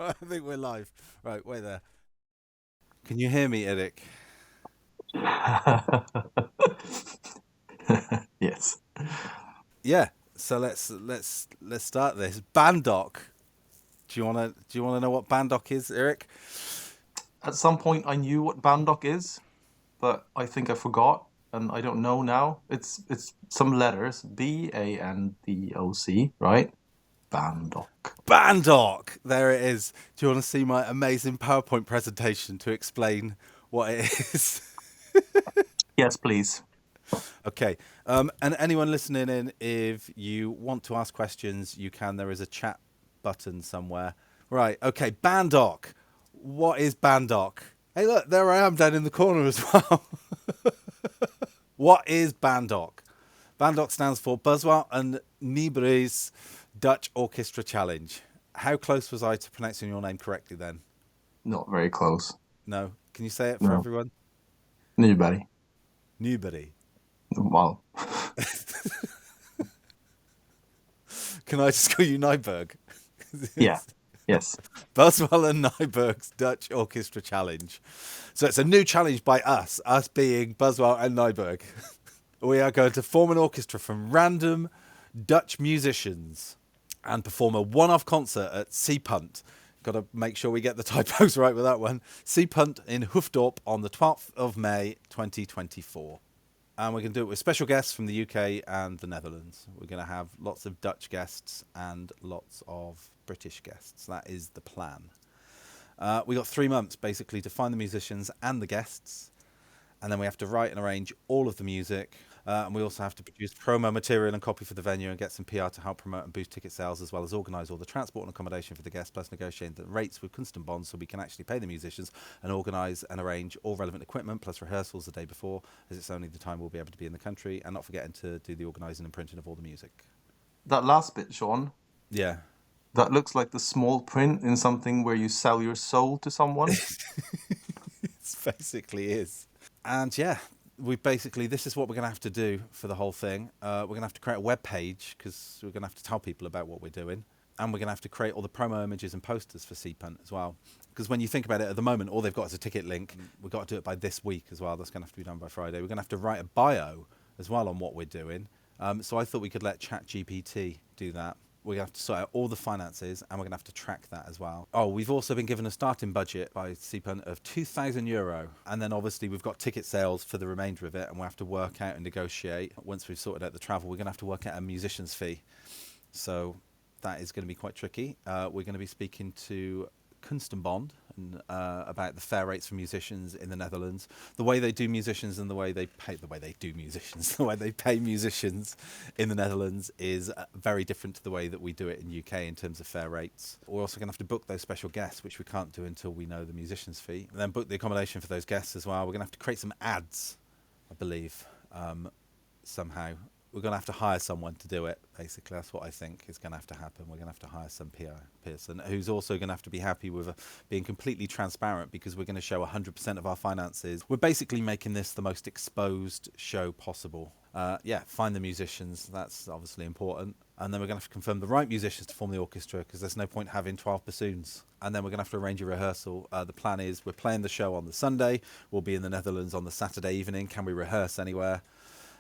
I think we're live. Right, wait there. Can you hear me, Eric? Yes. Yeah. So let's start this. BANDOC. Do you wanna know what BANDOC is, Eric? At some point, I knew what BANDOC is, but I think I forgot, and I don't know now. It's some letters, BANDOC, right? BANDOC. BANDOC. There it is. Do you want to see my amazing PowerPoint presentation to explain what it is? Yes, please. Okay. And anyone listening in, if you want to ask questions, you can. There is a chat button somewhere. Right. Okay. BANDOC. What is BANDOC? Hey, look, there I am down in the corner as well. What is BANDOC? BANDOC stands for Buswell and Nyberg's Dutch Orchestra Challenge. How close was I to pronouncing your name correctly then? Not very close. No. Can you say it for No. everyone? Nyberg. Nyberg. Wow. Can I just call you Nyberg? Yeah. Yes. Buswell and Nyberg's Dutch Orchestra Challenge. So it's a new challenge by us being Buswell and Nyberg. We are going to form an orchestra from random Dutch musicians and perform a one-off concert at Sea Punt. Got to make sure we get the typos right with that one. Sea Punt in Hoofddorp on the 12th of May 2024. And we're going to do it with special guests from the UK and the Netherlands. We're going to have lots of Dutch guests and lots of British guests. That is the plan. We got 3 months basically to find the musicians and the guests, and then we have to write and arrange all of the music. And we also have to produce promo material and copy for the venue and get some PR to help promote and boost ticket sales, as well as organise all the transport and accommodation for the guests, plus negotiate the rates with custom bonds so we can actually pay the musicians and organise and arrange all relevant equipment, plus rehearsals the day before, as it's only the time we'll be able to be in the country, and not forgetting to do the organising and printing of all the music. That last bit, Sean, Yeah. that looks like the small print in something where you sell your soul to someone. It basically is. And yeah, this is what we're going to have to do for the whole thing. We're going to have to create a web page because we're going to have to tell people about what we're doing, and we're going to have to create all the promo images and posters for Seapunt as well. Because when you think about it, at the moment, all they've got is a ticket link. We've got to do it by this week as well. That's going to have to be done by Friday. We're going to have to write a bio as well on what we're doing. So I thought we could let ChatGPT do that. We're going to have to sort out all the finances, and we're going to have to track that as well. Oh, we've also been given a starting budget by Seapunt of €2,000. And then obviously we've got ticket sales for the remainder of it, and we'll have to work out and negotiate. Once we've sorted out the travel, we're going to have to work out a musician's fee. So that is going to be quite tricky. We're going to be speaking to Kunstenbond and, about the fair rates for musicians in the Netherlands, the way they do musicians and the way they pay musicians in the Netherlands is very different to the way that we do it in UK in terms of fair rates. We're also going to have to book those special guests, which we can't do until we know the musician's fee, and then book the accommodation for those guests as well. We're going to have to create some ads, I believe, somehow. We're going to have to hire someone to do it, basically. That's what I think is going to have to happen. We're going to have to hire some PR person who's also going to have to be happy with being completely transparent, because we're going to show 100% of our finances. We're basically making this the most exposed show possible. Find the musicians. That's obviously important. And then we're going to have to confirm the right musicians to form the orchestra, because there's no point having 12 bassoons. And then we're going to have to arrange a rehearsal. The plan is we're playing the show on the Sunday. We'll be in the Netherlands on the Saturday evening. Can we rehearse anywhere?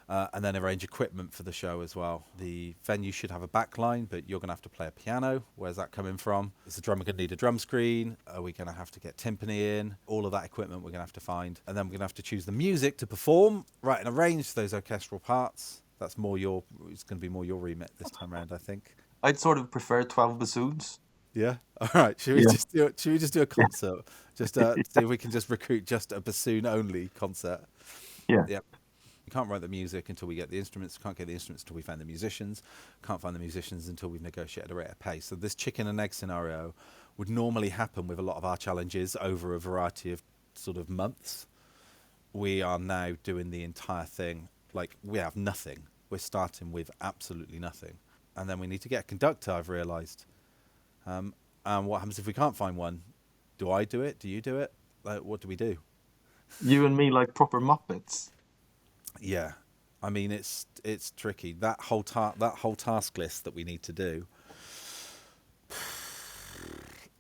And then arrange equipment for the show as well. The venue should have a back line, but you're going to have to play a piano. Where's that coming from? Is the drummer going to need a drum screen? Are we going to have to get timpani in? All of that equipment we're going to have to find. And then we're going to have to choose the music to perform, write and arrange those orchestral parts. It's going to be more your remit this time around, I think. I'd sort of prefer 12 bassoons. Yeah. All right. Should we Yeah. just do a concert? Just see if we can just recruit just a bassoon only concert. Yeah. Yeah. We can't write the music until we get the instruments. Can't get the instruments until we find the musicians. Can't find the musicians until we've negotiated a rate of pay. So this chicken and egg scenario would normally happen with a lot of our challenges over a variety of sort of months. We are now doing the entire thing. Like, we have nothing. We're starting with absolutely nothing. And then we need to get a conductor, I've realised. And what happens if we can't find one? Do I do it? Do you do it? Like, what do we do? You and me like proper Muppets. Yeah, I mean it's tricky. That whole task list that we need to do.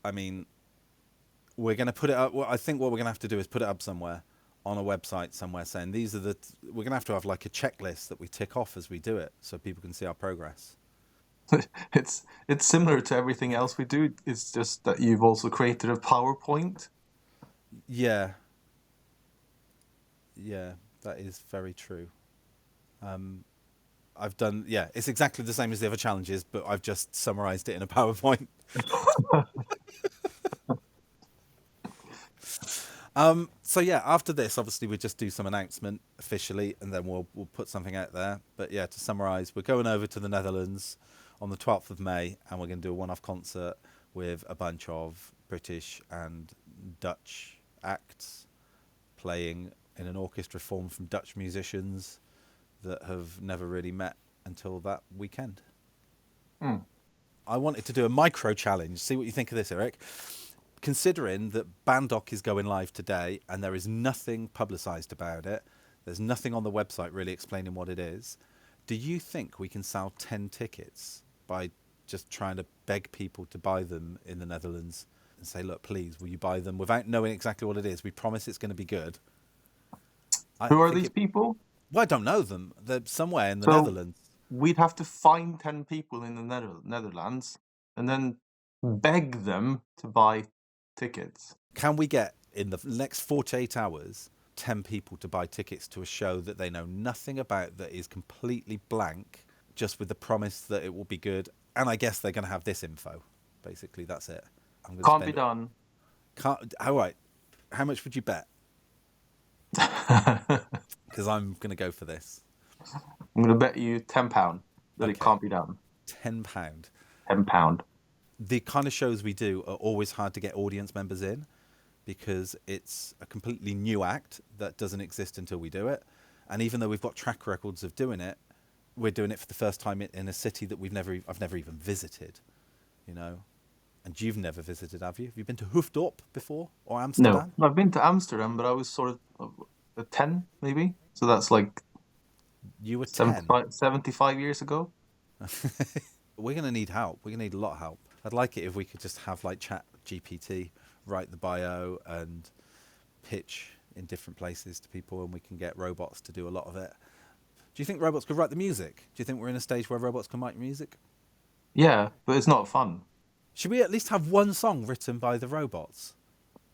I mean, we're going to put it up. Well, I think what we're going to have to do is put it up somewhere on a website somewhere saying these are the. We're going to have like a checklist that we tick off as we do it so people can see our progress. It's similar to everything else we do. It's just that you've also created a PowerPoint. Yeah. Yeah, that is very true. I've done, yeah, it's exactly the same as the other challenges, but I've just summarized it in a PowerPoint. So yeah, after this, obviously we just do some announcement officially, and then we'll put something out there. But yeah, to summarise, we're going over to the Netherlands on the 12th of May, and we're going to do a one-off concert with a bunch of British and Dutch acts playing in an orchestra formed from Dutch musicians that have never really met until that weekend. I wanted to do a micro challenge. See what you think of this, Eric. Considering that BANDOC is going live today and there is nothing publicised about it, there's nothing on the website really explaining what it is, do you think we can sell 10 tickets by just trying to beg people to buy them in the Netherlands and say, look, please, will you buy them without knowing exactly what it is? We promise it's going to be good. Who are these people? Well, I don't know them. They're somewhere in the So Netherlands. we'd have to find 10 people in the Netherlands and then beg them to buy tickets. Can we get, in the next 48 hours, 10 people to buy tickets to a show that they know nothing about, that is completely blank, just with the promise that it will be good? And I guess they're going to have this info. Basically, that's it. I'm gonna Can't be done. All right. How much would you bet? Because I'm going to go for this. I'm going to bet you £10 that it can't be done. £10. £10. The kind of shows we do are always hard to get audience members in because it's a completely new act that doesn't exist until we do it. And even though we've got track records of doing it, we're doing it for the first time in a city that I've never even visited, you know. And you've never visited, have you? Have you been to Hoofddorp before or Amsterdam? No, I've been to Amsterdam, but I was sort of 10 maybe. So that's like you were 10. 75 years ago. We're going to need help. We're going to need a lot of help. I'd like it if we could just have like Chat GPT write the bio and pitch in different places to people, and we can get robots to do a lot of it. Do you think robots could write the music? Do you think we're in a stage where robots can write music? Yeah, but it's not fun. Should we at least have one song written by the robots?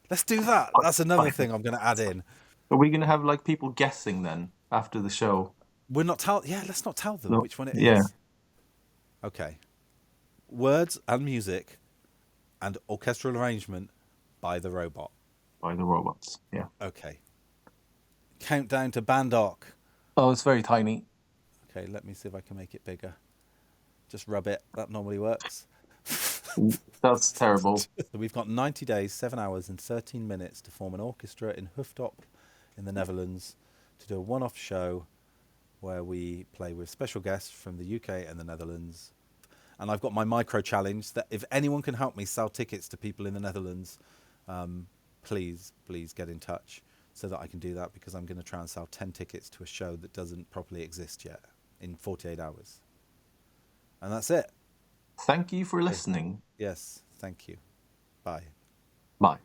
Let's do that. That's another thing I'm going to add in. Are we going to have like people guessing then after the show? We're not let's not tell them which one it is. Yeah. Okay. Words and music and orchestral arrangement by the robot. By the robots, yeah. Okay. Countdown to BANDOC. Oh, it's very tiny. Okay, let me see if I can make it bigger. Just rub it. That normally works. That's terrible. So we've got 90 days, 7 hours and 13 minutes to form an orchestra in Hoofddorp in the Netherlands to do a one-off show where we play with special guests from the UK and the Netherlands. And I've got my micro challenge that if anyone can help me sell tickets to people in the Netherlands, please get in touch so that I can do that, because I'm going to try and sell 10 tickets to a show that doesn't properly exist yet in 48 hours. And that's it. Thank you for listening. Yes, thank you. Bye. Bye.